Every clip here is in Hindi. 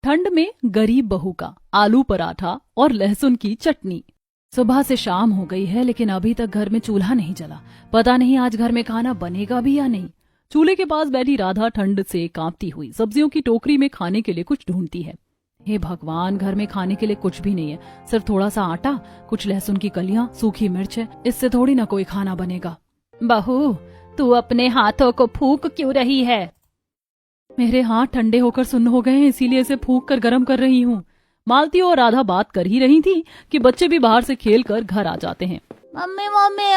ठंड में गरीब बहू का आलू पराठा और लहसुन की चटनी। सुबह से शाम हो गई है लेकिन अभी तक घर में चूल्हा नहीं जला। पता नहीं आज घर में खाना बनेगा भी या नहीं। चूल्हे के पास बैठी राधा ठंड से कांपती हुई सब्जियों की टोकरी में खाने के लिए कुछ ढूंढती है। हे भगवान, घर में खाने के लिए कुछ भी नहीं है, सिर्फ थोड़ा सा आटा, कुछ लहसुन की कलियां, सूखी मिर्च है। इससे थोड़ी ना कोई खाना बनेगा। बहू, तू अपने हाथों को फूंक क्यों रही है? मेरे हाथ ठंडे होकर सुन्न हो गए हैं, इसीलिए इसे फूंक कर गर्म कर रही हूँ। मालती और राधा बात कर ही रही थी कि बच्चे भी बाहर से खेल कर घर आ जाते हैं। मम्मी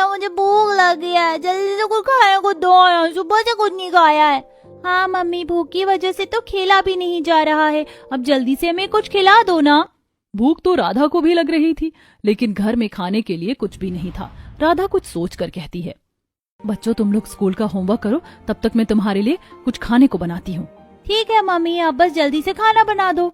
मुझे भूख लगी है, जल्दी से कुछ खाने को दो ना, सुबह से कुछ नहीं खाया है। हाँ मम्मी, भूख की वजह से तो खेला भी नहीं जा रहा है, अब जल्दी से हमें कुछ खिला दो ना। भूख तो राधा को भी लग रही थी लेकिन घर में खाने के लिए कुछ भी नहीं था। राधा कुछ सोच कर कहती है, बच्चों तुम लोग स्कूल का होमवर्क करो, तब तक मैं तुम्हारे लिए कुछ खाने को बनाती हूँ। ठीक है मम्मी, आप बस जल्दी से खाना बना दो।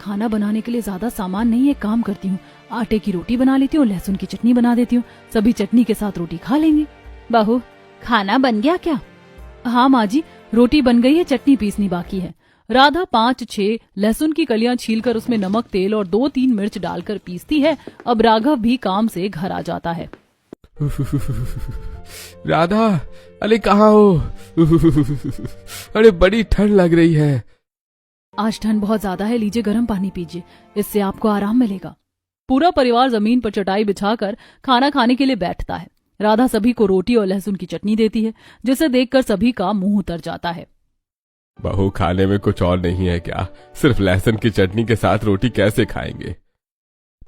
खाना बनाने के लिए ज्यादा सामान नहीं है, काम करती हूँ, आटे की रोटी बना लेती हूँ, लहसुन की चटनी बना देती हूँ, सभी चटनी के साथ रोटी खा लेंगे। बहू, खाना बन गया क्या? हाँ माँ जी, रोटी बन गई है, चटनी पीसनी बाकी है। राधा 5-6 लहसुन की कलियां छीलकर उसमें नमक, तेल और 2-3 मिर्च डालकर पीसती है। अब राघव भी काम से घर आ जाता है। राधा, अरे कहाँ हो? अरे बड़ी ठंड लग रही है। आज ठंड बहुत ज्यादा है, लीजिए गर्म पानी पीजिए, इससे आपको आराम मिलेगा। पूरा परिवार जमीन पर चटाई बिछाकर खाना खाने के लिए बैठता है। राधा सभी को रोटी और लहसुन की चटनी देती है, जिसे देखकर सभी का मुंह उतर जाता है। बहू, खाने में कुछ और नहीं है क्या? सिर्फ लहसुन की चटनी के साथ रोटी कैसे खाएंगे?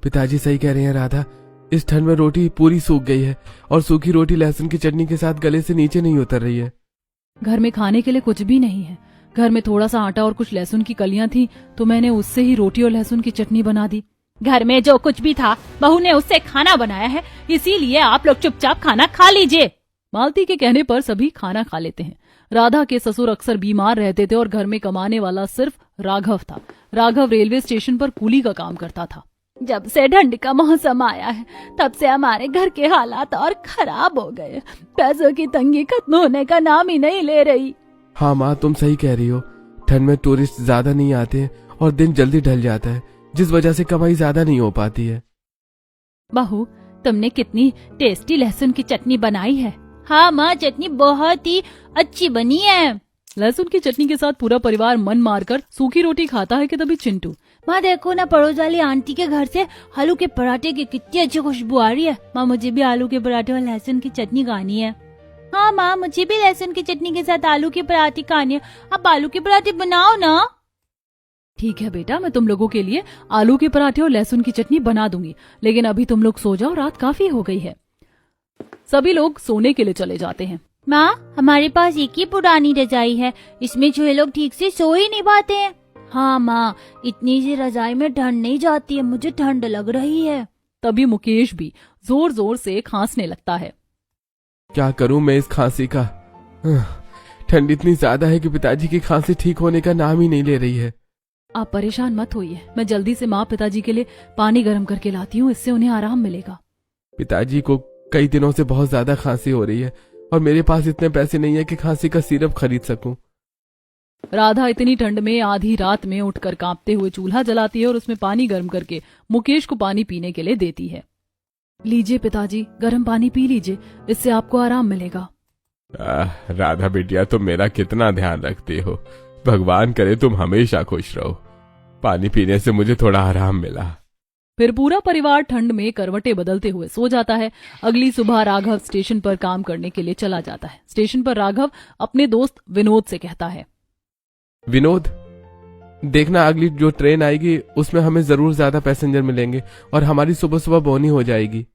पिताजी सही कह रहे हैं राधा, इस ठंड में रोटी पूरी सूख गई है और सूखी रोटी लहसुन की चटनी के साथ गले से नीचे नहीं उतर रही है। घर में खाने के लिए कुछ भी नहीं है। घर में थोड़ा सा आटा और कुछ लहसुन की कलियां थी तो मैंने उससे ही रोटी और लहसुन की चटनी बना दी। घर में जो कुछ भी था बहू ने उससे खाना बनाया है, इसीलिए आप लोग चुपचाप खाना खा लीजिए। मालती के कहने पर सभी खाना खा लेते हैं। राधा के ससुर अक्सर बीमार रहते थे और घर में कमाने वाला सिर्फ राघव था। राघव रेलवे स्टेशन पर कूली का काम करता था। जब से ठंड का मौसम आया है तब से हमारे घर के हालात और खराब हो गए। पैसों की तंगी खत्म होने का नाम ही नहीं ले रही। हाँ माँ, तुम सही कह रही हो। ठंड में टूरिस्ट ज्यादा नहीं आते और दिन जल्दी ढल जाता है, जिस वजह से कमाई ज्यादा नहीं हो पाती है। बहू, तुमने कितनी टेस्टी लहसुन की चटनी बनाई है। हाँ माँ, चटनी बहुत ही अच्छी बनी है। लहसुन की चटनी के साथ पूरा परिवार मन मारकर सूखी रोटी खाता है कि तभी चिंटू, माँ देखो ना, पड़ोस वाली आंटी के घर से आलू के पराठे की कितनी अच्छी खुशबू आ रही है। माँ, मुझे भी आलू के पराठे और लहसुन की चटनी खानी है। हाँ माँ, मुझे भी लहसुन की चटनी के साथ आलू के पराठे खाने हैं। आप आलू के पराठे बनाओ ना। ठीक है बेटा, मैं तुम लोगों के लिए आलू के पराठे और लहसुन की चटनी बना दूंगी, लेकिन अभी तुम लोग सो जाओ, रात काफी हो गई है। सभी लोग सोने के लिए चले जाते हैं। माँ, हमारे पास एक ही पुरानी रजाई है, इसमें जो लोग ठीक से सो ही नहीं पाते हैं। हाँ माँ, इतनी सी रजाई में ठंड नहीं जाती है, मुझे ठंड लग रही है। तभी मुकेश भी जोर जोर से खांसने लगता है। क्या करूं मैं इस खांसी का? ठंड इतनी ज्यादा है कि पिताजी की खांसी ठीक होने का नाम ही नहीं ले रही है। आप परेशान मत होइए, मैं जल्दी से माँ पिताजी के लिए पानी गर्म करके लाती हूँ, इससे उन्हें आराम मिलेगा। पिताजी को कई दिनों से बहुत ज्यादा खांसी हो रही है और मेरे पास इतने पैसे नहीं है कि खांसी का सिरप खरीद सकूं। राधा इतनी ठंड में आधी रात में उठकर कांपते हुए चूल्हा जलाती है और उसमें पानी गर्म करके मुकेश को पानी पीने के लिए देती है। लीजिए पिताजी, गर्म पानी पी लीजिए, इससे आपको आराम मिलेगा। राधा बेटिया, तुम मेरा कितना ध्यान रखती हो। भगवान करे तुम हमेशा खुश रहो। पानी पीने से मुझे थोड़ा आराम मिला। फिर पूरा परिवार ठंड में करवटें बदलते हुए सो जाता है। अगली सुबह राघव स्टेशन पर काम करने के लिए चला जाता है। स्टेशन पर राघव अपने दोस्त विनोद से कहता है, विनोद, देखना अगली जो ट्रेन आएगी उसमें हमें जरूर ज्यादा पैसेंजर मिलेंगे और हमारी सुबह सुबह बोनी हो जाएगी।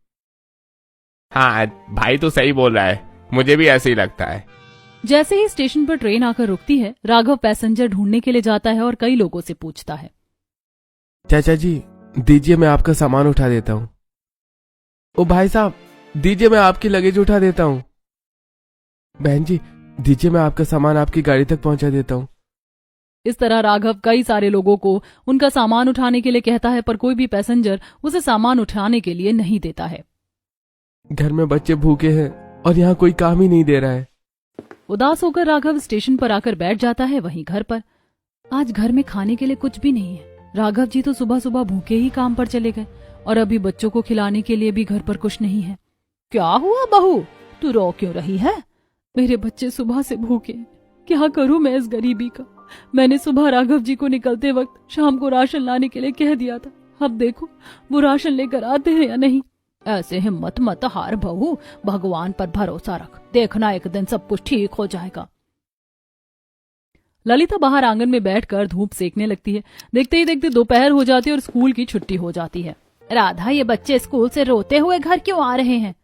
हाँ भाई, तो सही बोल रहा है, मुझे भी ऐसे ही लगता है। जैसे ही स्टेशन पर ट्रेन आकर रुकती है, राघव पैसेंजर ढूंढने के लिए जाता है और कई लोगों से पूछता है। चाचा जी, दीजिए मैं आपका सामान उठा देता हूँ। ओ भाई साहब, दीजिए मैं आपकी लगेज उठा देता हूँ। बहन जी, दीजिए मैं आपका सामान आपकी गाड़ी तक पहुंचा देता हूँ। इस तरह राघव कई सारे लोगों को उनका सामान उठाने के लिए कहता है, पर कोई भी पैसेंजर उसे सामान उठाने के लिए नहीं देता है। घर में बच्चे भूखे हैं और यहाँ कोई काम ही नहीं दे रहा है। उदास होकर राघव स्टेशन पर आकर बैठ जाता है। वहीं घर पर आज घर में खाने के लिए कुछ भी नहीं है। राघव जी तो सुबह सुबह भूखे ही काम पर चले गए और अभी बच्चों को खिलाने के लिए भी घर पर कुछ नहीं है। क्या हुआ बहू, तू रो क्यों रही है? मेरे बच्चे सुबह से भूखे हैं, क्या करूं मैं इस गरीबी का। मैंने सुबह राघव जी को निकलते वक्त शाम को राशन लाने के लिए कह दिया था, अब देखो वो राशन लेकर आते हैं या नहीं। ऐसे हिम्मत मत हार बहू, भगवान पर भरोसा रख, देखना एक दिन सब कुछ ठीक हो जाएगा। ललिता बाहर आंगन में बैठकर धूप सेकने लगती है। देखते ही देखते दोपहर हो जाती है और स्कूल की छुट्टी हो जाती है। राधा, ये बच्चे स्कूल से रोते हुए घर क्यों आ रहे हैं?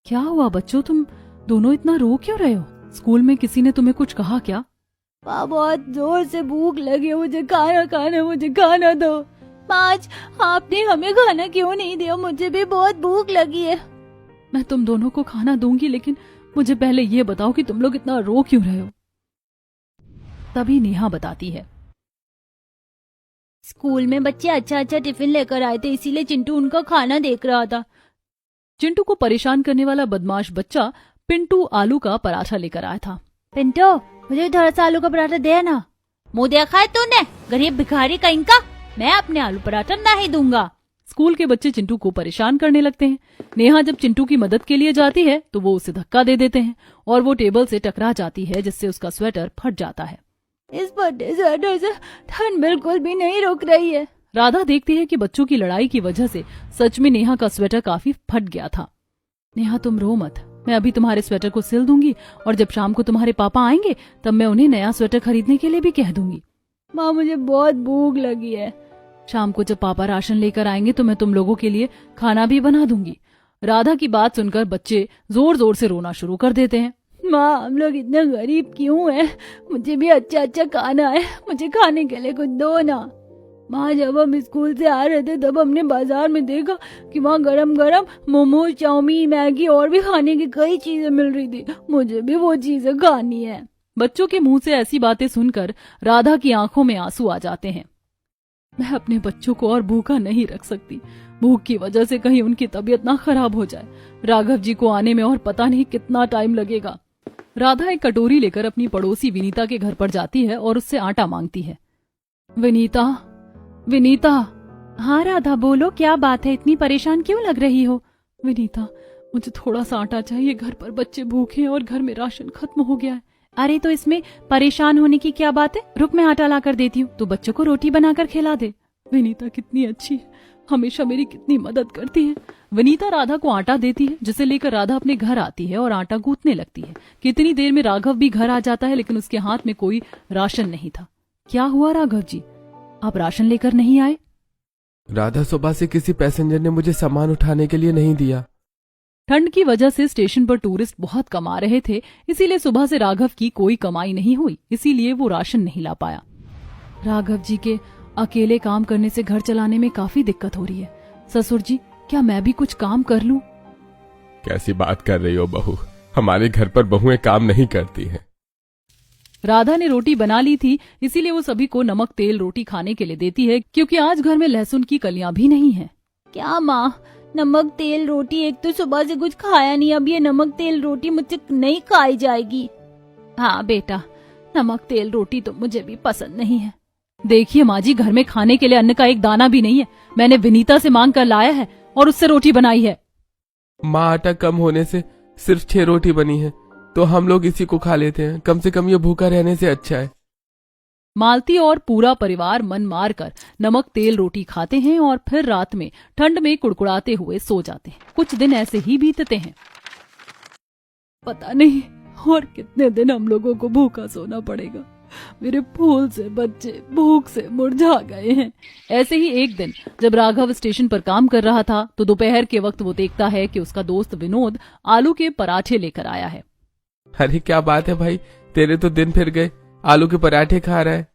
क्या हुआ बच्चों, तुम दोनों इतना रो क्यों रहे हो? स्कूल में किसी ने तुम्हें कुछ कहा क्या? बहुत जोर से भूख लगी, मुझे खाना दो। आज आपने हमें खाना क्यों नहीं दिया? मुझे भी बहुत भूख लगी है। मैं तुम दोनों को खाना दूंगी, लेकिन मुझे पहले ये बताओ कि तुम लोग इतना रो क्यों रहे हो। तभी नेहा बताती है, स्कूल में बच्चे अच्छा टिफिन लेकर आए थे, इसीलिए चिंटू उनका खाना देख रहा था। चिंटू को परेशान करने वाला बदमाश बच्चा पिंटू आलू का पराठा लेकर आया था। पिंटू, मुझे थोड़ा सा आलू का पराठा दे ना। मुंह देखा है तूने, गरीब भिखारी कहीं का? मैं अपने आलू पराठा नहीं दूंगा। स्कूल के बच्चे चिंटू को परेशान करने लगते हैं। नेहा जब चिंटू की मदद के लिए जाती है तो वो उसे धक्का दे देते हैं और वो टेबल से टकरा जाती है, जिससे उसका स्वेटर फट जाता है। इस फटे स्वेटर से ठंड बिल्कुल भी नहीं रुक रही है। राधा देखती है कि बच्चों की लड़ाई की वजह से सच में नेहा का स्वेटर काफी फट गया था। नेहा, तुम रो मत, मैं अभी तुम्हारे स्वेटर को सिल दूंगी और जब शाम को तुम्हारे पापा आएंगे तब मैं उन्हें नया स्वेटर खरीदने के लिए भी कह दूंगी। माँ, मुझे बहुत भूख लगी है। शाम को जब पापा राशन लेकर आएंगे तो मैं तुम लोगों के लिए खाना भी बना दूंगी। राधा की बात सुनकर बच्चे जोर जोर से रोना शुरू कर देते हैं। माँ, हम लोग इतने गरीब क्यों हैं? मुझे भी अच्छा खाना है, मुझे खाने के लिए कुछ दो ना। माँ, जब हम स्कूल से आ रहे थे तब हमने बाजार में देखा कि वहाँ गरम गरम मोमोज, चाउमीन, मैगी और भी खाने की कई चीजें मिल रही थी। मुझे भी वो चीजें खानी है। बच्चों के मुंह से ऐसी बातें सुनकर राधा की आंखों में आंसू आ जाते हैं। मैं अपने बच्चों को और भूखा नहीं रख सकती। भूख की वजह से कहीं उनकी तबीयत ना खराब हो जाए। राघव जी को आने में और पता नहीं कितना टाइम लगेगा। राधा एक कटोरी लेकर अपनी पड़ोसी विनीता के घर पर जाती है और उससे आटा मांगती है। विनीता। हाँ राधा, बोलो, क्या बात है? इतनी परेशान क्यों लग रही हो? विनीता, मुझे थोड़ा सा आटा चाहिए, घर पर बच्चे भूखे हैं और घर में राशन खत्म हो गया है। अरे तो इसमें परेशान होने की क्या बात है? रुक, मैं आटा लाकर देती हूँ, तो बच्चों को रोटी बनाकर खिला दे। विनीता कितनी अच्छी है, हमेशा मेरी कितनी मदद करती है। विनीता राधा को आटा देती है, जिसे लेकर राधा अपने घर आती है और आटा गूंथने लगती है। कितनी देर में राघव भी घर आ जाता है, लेकिन उसके हाथ में कोई राशन नहीं था। क्या हुआ राघव जी, आप राशन लेकर नहीं आए? राधा, सुबह से किसी पैसेंजर ने मुझे सामान उठाने के लिए नहीं दिया। ठंड की वजह से स्टेशन पर टूरिस्ट बहुत कम आ रहे थे, इसीलिए सुबह से राघव की कोई कमाई नहीं हुई, इसीलिए वो राशन नहीं ला पाया। राघव जी के अकेले काम करने से घर चलाने में काफी दिक्कत हो रही है। ससुर जी, क्या मैं भी कुछ काम कर लूं? कैसी बात कर रही हो बहू, हमारे घर पर बहुएं काम नहीं करती हैं। राधा ने रोटी बना ली थी, इसीलिए वो सभी को नमक तेल रोटी खाने के लिए देती है, क्योंकि आज घर में लहसुन की कलियां भी नहीं है। क्या माँ, नमक तेल रोटी? एक तो सुबह से कुछ खाया नहीं, अब ये नमक तेल रोटी मुझसे नहीं खाई जाएगी। हाँ बेटा, नमक तेल रोटी तो मुझे भी पसंद नहीं है। देखिए माँ जी, घर में खाने के लिए अन्न का एक दाना भी नहीं है। मैंने विनीता से मांग कर लाया है और उससे रोटी बनाई है। माँ, आटा कम होने से सिर्फ 6 रोटी बनी है, तो हम लोग इसी को खा लेते हैं। कम से कम ये भूखा रहने से अच्छा है। मालती और पूरा परिवार मन मार कर नमक तेल रोटी खाते हैं और फिर रात में ठंड में कुड़कुड़ाते हुए सो जाते हैं। कुछ दिन ऐसे ही बीतते हैं। पता नहीं और कितने दिन हम लोगों को भूखा सोना पड़ेगा। मेरे फूल से बच्चे भूख से मुरझा गए हैं। ऐसे ही एक दिन जब राघव स्टेशन पर काम कर रहा था तो दोपहर के वक्त वो देखता है कि उसका दोस्त विनोद आलू के पराठे लेकर आया है। अरे क्या बात है भाई, तेरे तो दिन फिर गए, आलू के पराठे खा रहा है।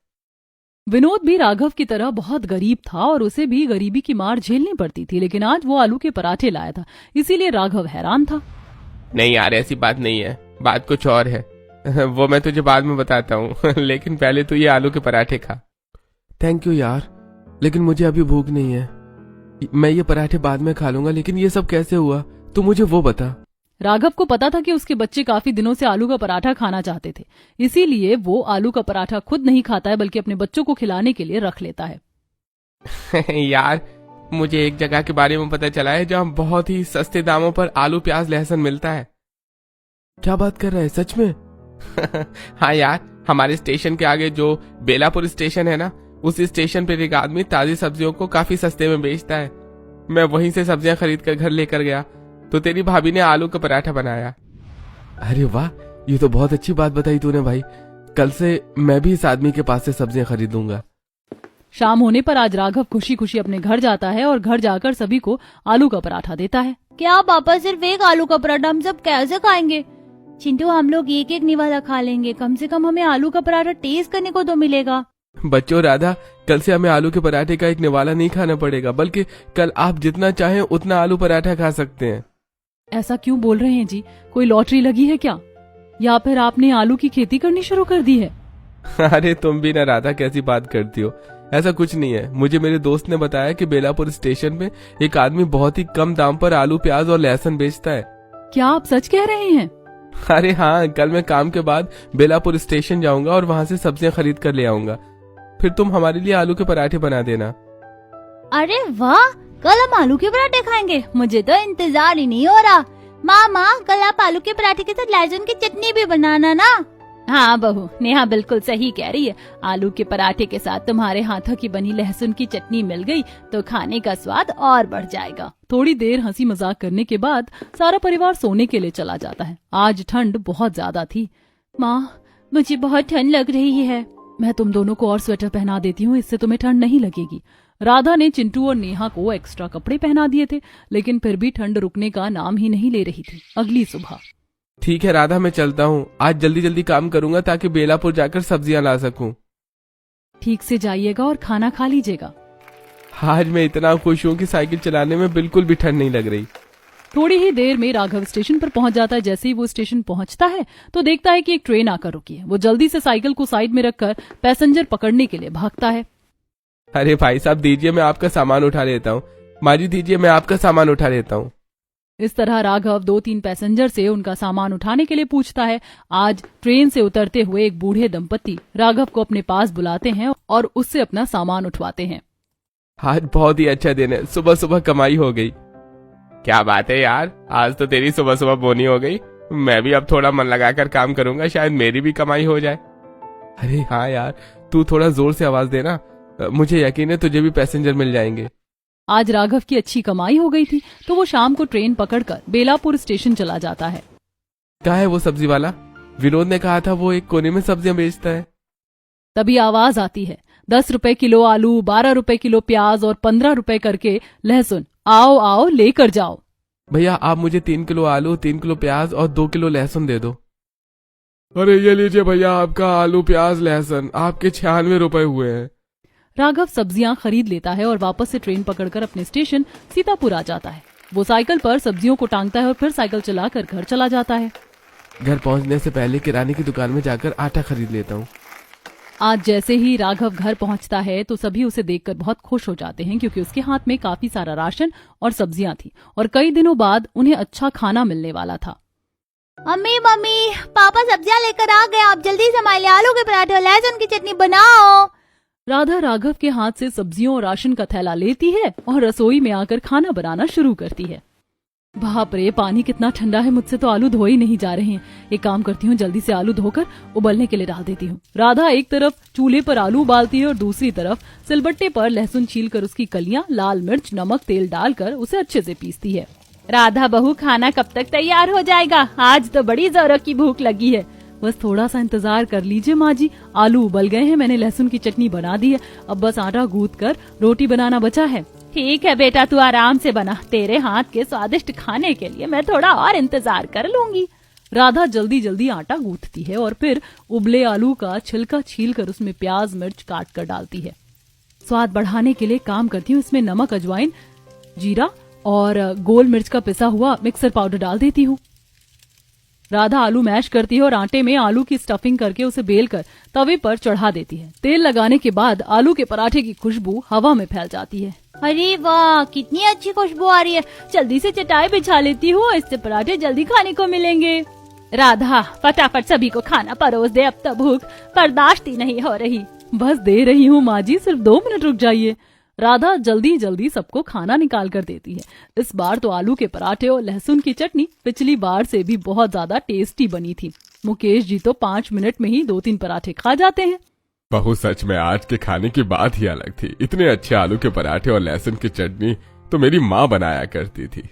विनोद भी राघव की तरह बहुत गरीब था और उसे भी गरीबी की मार झेलनी पड़ती थी, लेकिन आज वो आलू के पराठे लाया था, इसीलिए राघव हैरान था। नहीं यार, ऐसी बात नहीं है, बात कुछ और है। वो मैं तुझे बाद में बताता हूँ लेकिन पहले तो ये आलू के पराठे खा। थैंक यू यार, लेकिन मुझे अभी भूख नहीं है। मैं ये पराठे बाद में खा लूंगा, लेकिन ये सब कैसे हुआ, तू मुझे वो बता। राघव को पता था कि उसके बच्चे काफी दिनों से आलू का पराठा खाना चाहते थे, इसीलिए वो आलू का पराठा खुद नहीं खाता है बल्कि अपने बच्चों को खिलाने के लिए रख लेता है। यार, मुझे एक जगह के बारे में पता चला है जहाँ बहुत ही सस्ते दामों पर आलू प्याज लहसुन मिलता है। क्या बात कर रहा है, सच में? हाँ यार, हमारे स्टेशन के आगे जो बेलापुर स्टेशन है ना, उस स्टेशन पे एक आदमी ताजी सब्जियों को काफी सस्ते में बेचता है। मैं वहीं से सब्जियां खरीद कर घर लेकर गया तो तेरी भाभी ने आलू का पराठा बनाया। अरे वाह, ये तो बहुत अच्छी बात बताई तूने भाई। कल से मैं भी इस आदमी के पास से सब्जियां खरीदूंगा। शाम होने पर आज राघव खुशी खुशी अपने घर जाता है और घर जाकर सभी को आलू का पराठा देता है। क्या पापा, सिर्फ एक आलू का पराठा हम सब कैसे खाएंगे? चिंटू, हम लोग एक एक निवाला खा लेंगे, कम से कम हमें आलू का पराठा टेस्ट करने को तो मिलेगा। बच्चों, राधा, कल से हमें आलू के पराठे का एक निवाला नहीं खाना पड़ेगा, बल्कि कल आप जितना चाहें उतना आलू पराठा खा सकते हैं। ऐसा क्यों बोल रहे हैं जी? कोई लॉटरी लगी है क्या, या फिर आपने आलू की खेती करनी शुरू कर दी है? अरे तुम भी ना राधा, कैसी बात करती हो? ऐसा कुछ नहीं है। मुझे मेरे दोस्त ने बताया कि बेलापुर स्टेशन पे एक आदमी बहुत ही कम दाम पर आलू प्याज और लहसुन बेचता है। क्या आप सच कह रहे हैं? अरे हाँ, कल मैं काम के बाद बेलापुर स्टेशन जाऊंगा और वहाँ से सब्जियां खरीद कर ले आऊंगा। फिर तुम हमारे लिए आलू के पराठे बना देना। अरे वाह, कल हम आलू के पराठे खाएंगे। मुझे तो इंतजार ही नहीं हो रहा। मामा, कल आप आलू के पराठे के साथ लहसुन की चटनी भी बनाना ना। हाँ बहू, नेहा बिल्कुल सही कह रही है। आलू के पराठे के साथ तुम्हारे हाथों की बनी लहसुन की चटनी मिल गई तो खाने का स्वाद और बढ़ जाएगा। थोड़ी देर हंसी मजाक करने के बाद सारा परिवार सोने के लिए चला जाता है। आज ठंड बहुत ज्यादा थी। माँ, मुझे बहुत ठंड लग रही है। मैं तुम दोनों को और स्वेटर पहना देती हूँ, इससे तुम्हें ठंड नहीं लगेगी। राधा ने चिंटू और नेहा को एक्स्ट्रा कपड़े पहना दिए थे, लेकिन फिर भी ठंड रुकने का नाम ही नहीं ले रही थी। अगली सुबह, ठीक है राधा, मैं चलता हूँ। आज जल्दी जल्दी काम करूंगा ताकि बेलापुर जाकर सब्जियां ला सकूं। ठीक से जाइएगा और खाना खा लीजिएगा। आज मैं इतना खुश हूँ कि साइकिल चलाने में बिल्कुल भी ठंड नहीं लग रही। थोड़ी ही देर में राघव स्टेशन पर पहुंच जाता है। जैसे ही वो स्टेशन पहुंचता है तो देखता है कि एक ट्रेन आकर रुकी है। वो जल्दी से साइकिल को साइड में रखकर पैसेंजर पकड़ने के लिए भागता है। अरे भाई साहब, दीजिए, मैं आपका सामान उठा लेता हूँ। माजी, दीजिए, मैं आपका सामान उठा लेता हूँ। इस तरह राघव 2-3 पैसेंजर से उनका सामान उठाने के लिए पूछता है। आज ट्रेन से उतरते हुए एक बूढ़े दंपत्ति राघव को अपने पास बुलाते हैं और उससे अपना सामान उठवाते हैं। आज बहुत ही अच्छा दिन है, सुबह सुबह कमाई हो गई। क्या बात है यार, आज तो तेरी सुबह सुबह बोनी हो गई। मैं भी अब थोड़ा मन लगाकर काम करूंगा, शायद मेरी भी कमाई हो जाए। अरे हाँ यार, तू थोड़ा जोर से आवाज देना, मुझे यकीन है तुझे भी पैसेंजर मिल जाएंगे। आज राघव की अच्छी कमाई हो गई थी तो वो शाम को ट्रेन पकड़कर बेलापुर स्टेशन चला जाता है। क्या है वो सब्जी वाला? विनोद ने कहा था वो एक कोने में सब्जियां बेचता है। तभी आवाज आती है, 10 रुपए किलो आलू, 12 रुपए किलो प्याज और 15 रुपए करके लहसुन। आओ आओ, लेकर जाओ। भैया, आप मुझे 3 किलो आलू, 3 किलो प्याज और 2 किलो लहसुन दे दो। अरे ये लीजिए भैया, आपका आलू प्याज लहसुन, आपके 96 रुपए हुए हैं। राघव सब्जियां खरीद लेता है और वापस से ट्रेन पकड़कर अपने स्टेशन सीतापुर आ जाता है। वो साइकिल पर सब्जियों को टांगता है और फिर साइकिल चलाकर घर चला जाता है। घर पहुंचने से पहले किराने की दुकान में जाकर आटा खरीद लेता हूँ। आज जैसे ही राघव घर पहुंचता है तो सभी उसे देखकर बहुत खुश हो जाते हैं, क्योंकि उसके हाथ में काफी सारा राशन और सब्जियां थी और कई दिनों बाद उन्हें अच्छा खाना मिलने वाला था। मम्मी मम्मी, पापा सब्जियां लेकर आ गए, आप जल्दी से हमारे लिए आलू के पराठे और लहसुन की चटनी बनाओ। राधा राघव के हाथ से सब्जियों और राशन का थैला लेती है और रसोई में आकर खाना बनाना शुरू करती है। बाप रे, पानी कितना ठंडा है, मुझसे तो आलू धो ही नहीं जा रहे हैं। एक काम करती हूँ, जल्दी से आलू धोकर उबलने के लिए डाल देती हूँ। राधा एक तरफ चूल्हे पर आलू उबालती है और दूसरी तरफ सिलबट्टे पर लहसुन छीलकर उसकी कलियां, लाल मिर्च, नमक, तेल डालकर उसे अच्छे से पीसती है। राधा बहू, खाना कब तक तैयार हो जाएगा? आज तो बड़ी जोरों की भूख लगी है। बस थोड़ा सा इंतजार कर लीजिए माँ जी, आलू उबल गए हैं, मैंने लहसुन की चटनी बना दी है, अब बस आटा गूंथ कर रोटी बनाना बचा है। ठीक है बेटा, तू आराम से बना, तेरे हाथ के स्वादिष्ट खाने के लिए मैं थोड़ा और इंतजार कर लूंगी। राधा जल्दी जल्दी आटा गूंथती है और फिर उबले आलू का छिलका छीलकर उसमें प्याज मिर्च काट कर डालती है। स्वाद बढ़ाने के लिए काम करती हूँ, इसमें नमक, अजवाइन, जीरा और गोल मिर्च का पिसा हुआ मिक्सर पाउडर डाल देती हूँ। राधा आलू मैश करती है और आटे में आलू की स्टफिंग करके उसे बेलकर तवे पर चढ़ा देती है। तेल लगाने के बाद आलू के पराठे की खुशबू हवा में फैल जाती है। अरे वाह, कितनी अच्छी खुशबू आ रही है। जल्दी से चटाई बिछा लेती हूँ, इससे पराठे जल्दी खाने को मिलेंगे। राधा, फटाफट सभी को खाना परोस दे, अब तो भूख बर्दाश्त ही नहीं हो रही। बस दे रही हूँ माँ जी, सिर्फ 2 मिनट रुक जाइए। राधा जल्दी जल्दी सबको खाना निकाल कर देती है। इस बार तो आलू के पराठे और लहसुन की चटनी पिछली बार से भी बहुत ज्यादा टेस्टी बनी थी। मुकेश जी तो 5 मिनट में ही 2-3 पराठे खा जाते हैं। बहू, सच में आज के खाने की बात ही अलग थी। इतने अच्छे आलू के पराठे और लहसुन की चटनी तो मेरी माँ बनाया करती थी।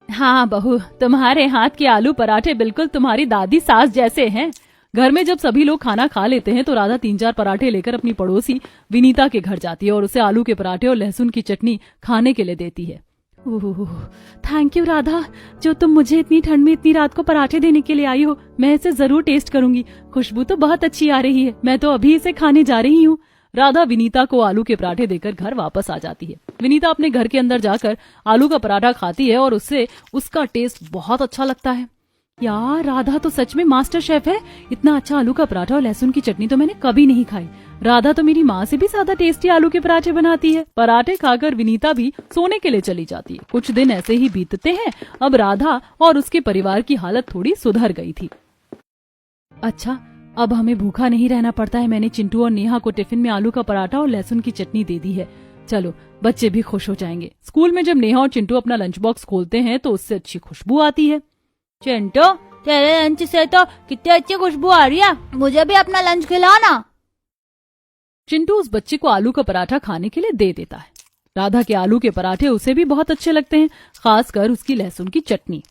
हाँ बहू, तुम्हारे हाथ के आलू पराठे बिल्कुल तुम्हारी दादी सास जैसे हैं। घर में जब सभी लोग खाना खा लेते हैं तो राधा 3-4 पराठे लेकर अपनी पड़ोसी विनीता के घर जाती है और उसे आलू के पराठे और लहसुन की चटनी खाने के लिए देती है। थैंक यू राधा, जो तुम मुझे इतनी ठंड में इतनी रात को पराठे देने के लिए आई हो। मैं इसे जरूर टेस्ट करूंगी। खुशबू तो बहुत अच्छी आ रही है। मैं तो अभी इसे खाने जा रही हूँ। राधा विनीता को आलू के पराठे देकर घर वापस आ जाती है। विनीता अपने घर के अंदर जाकर आलू का पराठा खाती है और उससे उसका टेस्ट बहुत अच्छा लगता है। यार, राधा तो सच में मास्टर शेफ है। इतना अच्छा आलू का पराठा और लहसुन की चटनी तो मैंने कभी नहीं खाई। राधा तो मेरी माँ से भी ज्यादा टेस्टी आलू के पराठे बनाती है। पराठे खाकर विनीता भी सोने के लिए चली जाती है। कुछ दिन ऐसे ही बीतते हैं। अब राधा और उसके परिवार की हालत थोड़ी सुधर गई थी। अच्छा, अब हमें भूखा नहीं रहना पड़ता है। मैंने चिंटू और नेहा को टिफिन में आलू का पराठा और लहसुन की चटनी दे दी है। चलो, बच्चे भी खुश हो जाएंगे। स्कूल में जब नेहा और चिंटू अपना लंच बॉक्स खोलते हैं तो उससे अच्छी खुशबू आती है। चिंटू, तेरे लंच से तो कितनी अच्छी खुशबू आ रही है। मुझे भी अपना लंच खिलाना। चिंटू उस बच्चे को आलू का पराठा खाने के लिए दे देता है। राधा के आलू के पराठे उसे भी बहुत अच्छे लगते हैं, खासकर उसकी लहसुन की चटनी।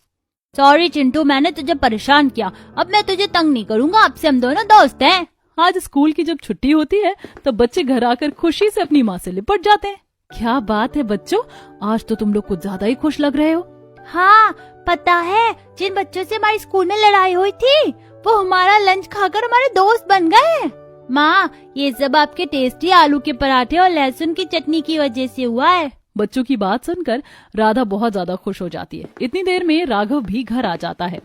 सॉरी चिंटू, मैंने तुझे परेशान किया। अब मैं तुझे तंग नहीं करूंगा। अब से हम दोनों दोस्त हैं। आज स्कूल की जब छुट्टी होती है तब बच्चे घर आकर खुशी से अपनी माँ से लिपट जाते हैं। क्या बात है बच्चों, आज तो तुम लोग कुछ ज्यादा ही खुश लग रहे हो। हाँ, पता है, जिन बच्चों से हमारी स्कूल में लड़ाई हुई थी वो हमारा लंच खाकर हमारे दोस्त बन गए। माँ, ये सब आपके टेस्टी आलू के पराठे और लहसुन की चटनी की वजह से हुआ है। बच्चों की बात सुनकर राधा बहुत ज्यादा खुश हो जाती है। इतनी देर में राघव भी घर आ जाता है।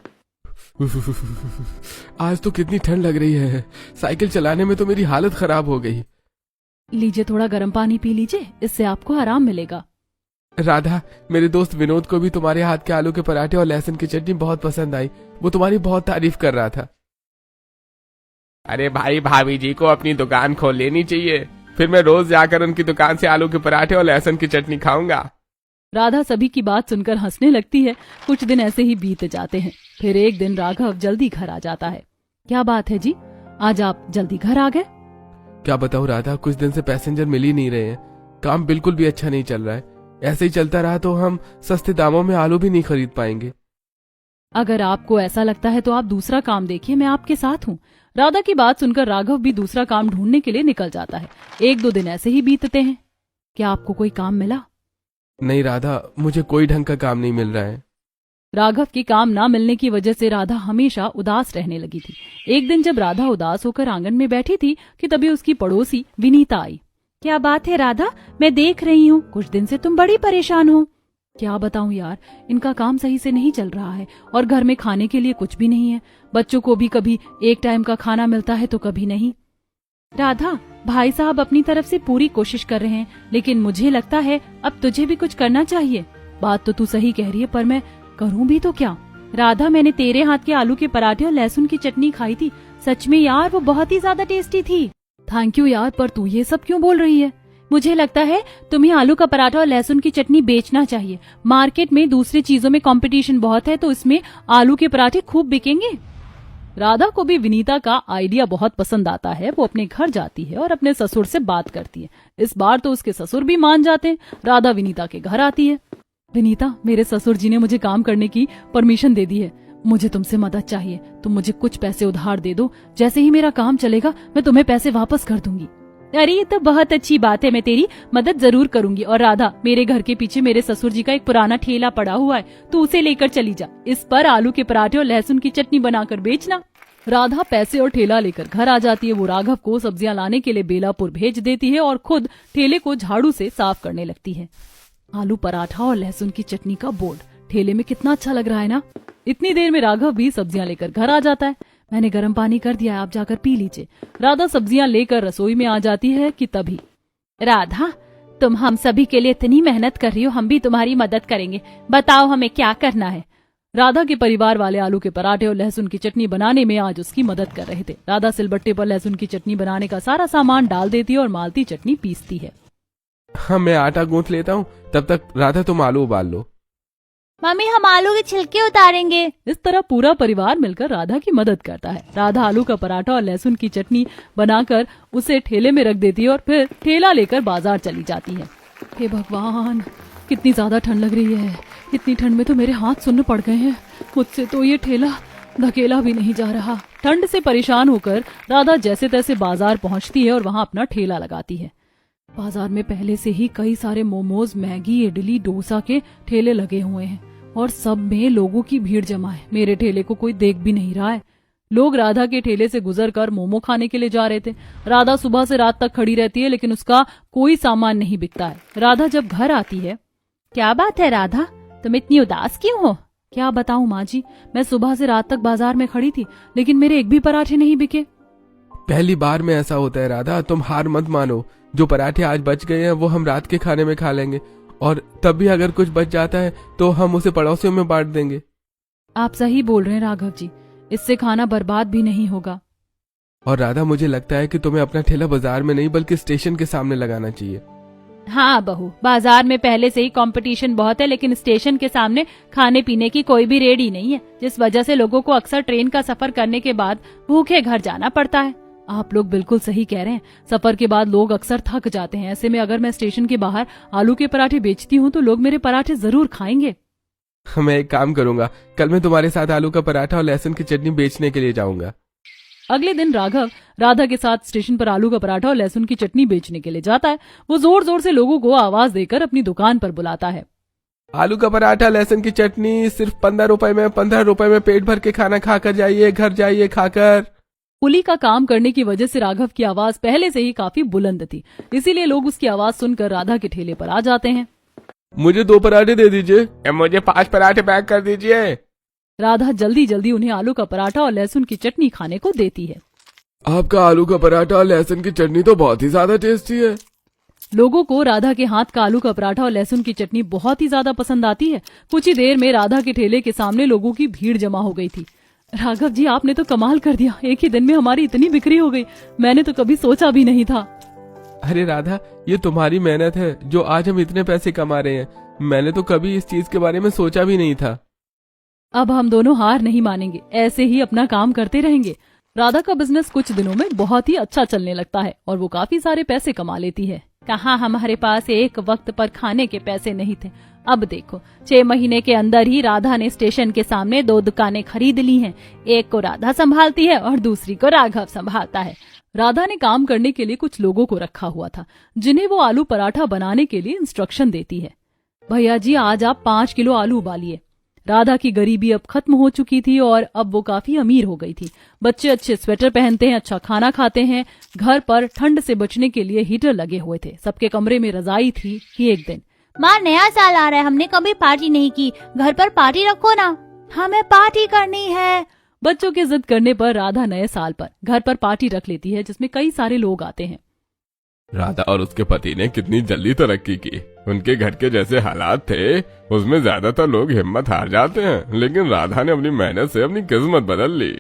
आज तो कितनी ठंड लग रही है। साइकिल चलाने में तो मेरी हालत खराब हो गई। लीजिए, थोड़ा गर्म पानी पी लीजिए, इससे आपको आराम मिलेगा। राधा, मेरे दोस्त विनोद को भी तुम्हारे हाथ के आलू के पराठे और लहसुन की चटनी बहुत पसंद आई। वो तुम्हारी बहुत तारीफ कर रहा था। अरे भाई, भाभी जी को अपनी दुकान खोल लेनी चाहिए। फिर मैं रोज जाकर उनकी दुकान से आलू के पराठे और लहसुन की चटनी खाऊंगा। राधा सभी की बात सुनकर हंसने लगती है। कुछ दिन ऐसे ही बीत जाते हैं। फिर एक दिन राघव जल्दी घर आ जाता है। क्या बात है जी, आज आप जल्दी घर आ गए? क्या बताऊं राधा, कुछ दिन से पैसेंजर मिल ही नहीं रहे हैं। काम बिल्कुल भी अच्छा नहीं चल रहा है। ऐसे ही चलता रहा तो हम सस्ते दामों में आलू भी नहीं खरीद पाएंगे। अगर आपको ऐसा लगता है तो आप दूसरा काम देखिए, मैं आपके साथ हूँ। राधा की बात सुनकर राघव भी दूसरा काम ढूंढने के लिए निकल जाता है। 1-2 दिन ऐसे ही बीतते हैं। क्या आपको कोई काम मिला? नहीं राधा, मुझे कोई ढंग का काम नहीं मिल रहा है। राघव के काम ना मिलने की वजह से राधा हमेशा उदास रहने लगी थी। एक दिन जब राधा उदास होकर आंगन में बैठी थी कि तभी उसकी पड़ोसी विनीता आई। क्या बात है राधा, मैं देख रही हूँ कुछ दिन से तुम बड़ी परेशान हो। क्या बताऊं यार, इनका काम सही से नहीं चल रहा है और घर में खाने के लिए कुछ भी नहीं है। बच्चों को भी कभी एक टाइम का खाना मिलता है तो कभी नहीं। राधा, भाई साहब अपनी तरफ से पूरी कोशिश कर रहे हैं, लेकिन मुझे लगता है अब तुझे भी कुछ करना चाहिए। बात तो तू सही कह रही है, पर मैं करूं भी तो क्या? राधा, मैंने तेरे हाथ के आलू के पराठे और लहसुन की चटनी खाई थी। सच में यार, वो बहुत ही ज्यादा टेस्टी थी। थैंक यू यार, पर तू ये सब क्यों बोल रही है? मुझे लगता है तुम्हें आलू का पराठा और लहसुन की चटनी बेचना चाहिए। मार्केट में दूसरी चीजों में कंपटीशन बहुत है, तो इसमें आलू के पराठे खूब बिकेंगे। राधा को भी विनीता का आइडिया बहुत पसंद आता है। वो अपने घर जाती है और अपने ससुर से बात करती है। इस बार तो उसके ससुर भी मान जाते हैं। राधा विनीता के घर आती है। विनीता, मेरे ससुर जी ने मुझे काम करने की परमिशन दे दी है। मुझे तुमसे मदद चाहिए। तुम मुझे कुछ पैसे उधार दे दो। जैसे ही मेरा काम चलेगा मैं तुम्हें पैसे वापस कर दूंगी। अरे, ये तो बहुत अच्छी बात है, मैं तेरी मदद जरूर करूंगी। और राधा, मेरे घर के पीछे मेरे ससुर जी का एक पुराना ठेला पड़ा हुआ है, तू उसे लेकर चली जा। इस पर आलू के पराठे और लहसुन की चटनी बनाकर बेचना। राधा पैसे और ठेला लेकर घर आ जाती है। वो राघव को सब्जियां लाने के लिए बेलापुर भेज देती है और खुद ठेले को झाड़ू से साफ करने लगती है। आलू पराठा और लहसुन की चटनी का बोर्ड ठेले में कितना अच्छा लग रहा है ना। इतनी देर में राघव भी सब्जियां लेकर घर आ जाता है। मैंने गर्म पानी कर दिया है, आप जाकर पी लीजिए। राधा सब्जियां लेकर रसोई में आ जाती है कि तभी, राधा, तुम हम सभी के लिए इतनी मेहनत कर रही हो, हम भी तुम्हारी मदद करेंगे। बताओ हमें क्या करना है। राधा के परिवार वाले आलू के पराठे और लहसुन की चटनी बनाने में आज उसकी मदद कर रहे थे। राधा सिलबट्टे पर लहसुन की चटनी बनाने का सारा सामान डाल देती है और मालती चटनी पीसती है। हाँ, मैं आटा गूंथ लेता हूँ, तब तक राधा तुम आलू उबाल लो। मम्मी हम आलू के छिलके उतारेंगे। इस तरह पूरा परिवार मिलकर राधा की मदद करता है। राधा आलू का पराठा और लहसुन की चटनी बनाकर उसे ठेले में रख देती है और फिर ठेला लेकर बाजार चली जाती है। हे भगवान, कितनी ज्यादा ठंड लग रही है। इतनी ठंड में तो मेरे हाथ सुन्न पड़ गए हैं। मुझसे तो ये ठेला धकेला भी नहीं जा रहा। ठंड से परेशान होकर राधा जैसे तैसे बाजार पहुंचती है और वहां अपना ठेला लगाती है। बाजार में पहले से ही कई सारे मोमोज, मैगी, इडली, डोसा के ठेले लगे हुए हैं और सब में लोगों की भीड़ जमा है। मेरे ठेले को कोई देख भी नहीं रहा है। लोग राधा के ठेले से गुजरकर मोमो खाने के लिए जा रहे थे। राधा सुबह से रात तक खड़ी रहती है लेकिन उसका कोई सामान नहीं बिकता है। राधा जब घर आती है, क्या बात है राधा, तुम इतनी उदास क्यों हो? क्या बताऊं माँ जी, मैं सुबह से रात तक बाजार में खड़ी थी लेकिन मेरे एक भी पराठे नहीं बिके। पहली बार में ऐसा होता है राधा, तुम हार मत मानो। जो पराठे आज बच गए हैं वो हम रात के खाने में खा लेंगे, और तब भी अगर कुछ बच जाता है तो हम उसे पड़ोसियों में बांट देंगे। आप सही बोल रहे हैं राघव जी, इससे खाना बर्बाद भी नहीं होगा। और राधा, मुझे लगता है कि तुम्हें अपना ठेला बाजार में नहीं बल्कि स्टेशन के सामने लगाना चाहिए। हाँ बहू, बाजार में पहले से ही कंपटीशन बहुत है, लेकिन स्टेशन के सामने खाने पीने की कोई भी रेडी नहीं है, जिस वजह से लोगों को अक्सर ट्रेन का सफर करने के बाद भूखे घर जाना पड़ता है। आप लोग बिल्कुल सही कह रहे हैं। सफर के बाद लोग अक्सर थक जाते हैं। ऐसे में अगर मैं स्टेशन के बाहर आलू के पराठे बेचती हूँ तो लोग मेरे पराठे जरूर खाएंगे। मैं एक काम करूंगा, कल मैं तुम्हारे साथ आलू का पराठा और लहसुन की चटनी बेचने के लिए जाऊंगा। अगले दिन राघव राधा के साथ स्टेशन पर आलू का पराठा और लहसुन की चटनी बेचने के लिए जाता है। वो जोर जोर से लोगों को आवाज देकर अपनी दुकान पर बुलाता है। आलू का पराठा, लहसुन की चटनी सिर्फ 15 रुपए में, 15 रुपए में पेट भर के खाना खाकर जाइए, घर जाइए खाकर। कुली का काम करने की वजह से राघव की आवाज पहले से ही काफी बुलंद थी, इसीलिए लोग उसकी आवाज सुनकर राधा के ठेले पर आ जाते हैं। मुझे 2 पराठे दे दीजिए। मुझे 5 पराठे पैक कर दीजिए। राधा जल्दी जल्दी उन्हें आलू का पराठा और लहसुन की चटनी खाने को देती है। आपका आलू का पराठा और लहसुन की चटनी तो बहुत ही ज्यादा टेस्टी है। लोगों को राधा के हाथ का आलू का पराठा और लहसुन की चटनी बहुत ही ज्यादा पसंद आती है। कुछ ही देर में राधा के ठेले के सामने लोगों की भीड़ जमा हो गई थी। राघव जी, आपने तो कमाल कर दिया। एक ही दिन में हमारी इतनी बिक्री हो गई, मैंने तो कभी सोचा भी नहीं था। अरे राधा, ये तुम्हारी मेहनत है जो आज हम इतने पैसे कमा रहे हैं। मैंने तो कभी इस चीज के बारे में सोचा भी नहीं था। अब हम दोनों हार नहीं मानेंगे, ऐसे ही अपना काम करते रहेंगे। राधा का बिजनेस कुछ दिनों में बहुत ही अच्छा चलने लगता है और वो काफी सारे पैसे कमा लेती है। कहाँ हमारे पास एक वक्त पर खाने के पैसे नहीं थे। अब देखो, 6 महीने के अंदर ही राधा ने स्टेशन के सामने 2 दुकानें खरीद ली हैं। एक को राधा संभालती है और दूसरी को राघव संभालता है। राधा ने काम करने के लिए कुछ लोगों को रखा हुआ था, जिन्हें वो आलू पराठा बनाने के लिए इंस्ट्रक्शन देती है। भैया जी, आज आप 5 किलो आलू उबालिए। राधा की गरीबी अब खत्म हो चुकी थी और अब वो काफी अमीर हो गई थी। बच्चे अच्छे स्वेटर पहनते हैं, अच्छा खाना खाते हैं। घर पर ठंड से बचने के लिए हीटर लगे हुए थे। सबके कमरे में रजाई थी कि एक दिन, माँ नया साल आ रहा है, हमने कभी पार्टी नहीं की, घर पर पार्टी रखो ना, हमें पार्टी करनी है। बच्चों के जिद करने पर राधा नए साल पर घर पर पार्टी रख लेती है, जिसमें कई सारे लोग आते हैं। राधा और उसके पति ने कितनी जल्दी तरक्की की। उनके घर के जैसे हालात थे उसमें ज्यादातर लोग हिम्मत हार जाते हैं, लेकिन राधा ने अपनी मेहनत से अपनी किस्मत बदल ली।